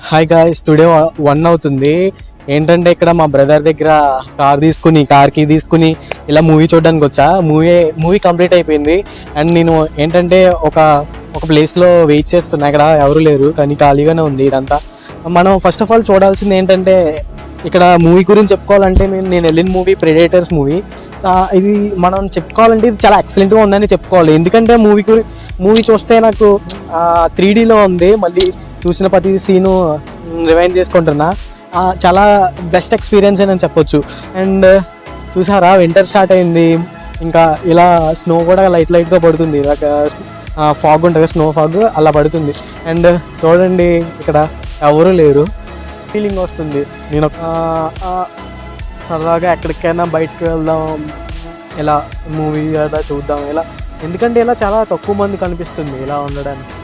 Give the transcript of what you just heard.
Hi guys, today 1 అవుతుంది. ఏంటంటే ఇక్కడ మా బ్రదర్ దగ్గర కార్ కి తీసుకుని ఇలా మూవీ చూడడానికి వచ్చా. మూవీ కంప్లీట్ అయిపోయింది. అండ్ నేను ఏంటంటే ఒక ప్లేస్లో వెయిట్ చేస్తున్నా. ఇక్కడ ఎవరు లేరు కానీ ఖాళీగానే ఉంది ఇదంతా. మనం ఫస్ట్ ఆఫ్ ఆల్ చూడాల్సింది ఏంటంటే, ఇక్కడ మూవీ గురించి చెప్పుకోవాలంటే నేను వెళ్ళిన మూవీ ప్రెడేటర్స్ మూవీ. ఇది మనం చెప్పుకోవాలంటే ఇది చాలా ఎక్సలెంట్గా ఉందని చెప్పుకోవాలి. ఎందుకంటే మూవీ చూస్తే నాకు 3Dలో ఉంది. మళ్ళీ చూసిన ప్రతి సీను రివైండ్ చేసుకుంటున్నా. చాలా బెస్ట్ ఎక్స్పీరియన్స్ అని చెప్పొచ్చు. అండ్ చూసారా, వింటర్ స్టార్ట్ అయింది. ఇంకా ఇలా స్నో కూడా లైట్గా పడుతుంది. ఫాగ్ ఉంటుంది, స్నో ఫాగ్ అలా పడుతుంది. అండ్ చూడండి, ఇక్కడ ఎవరు లేరు, ఫీలింగ్ వస్తుంది. నేను సరదాగా ఎక్కడికైనా బయటకు వెళ్దాం, ఇలా మూవీ అలా చూద్దాం ఇలా. ఎందుకంటే ఇలా చాలా తక్కువ మంది కనిపిస్తుంది ఇలా ఉండడానికి.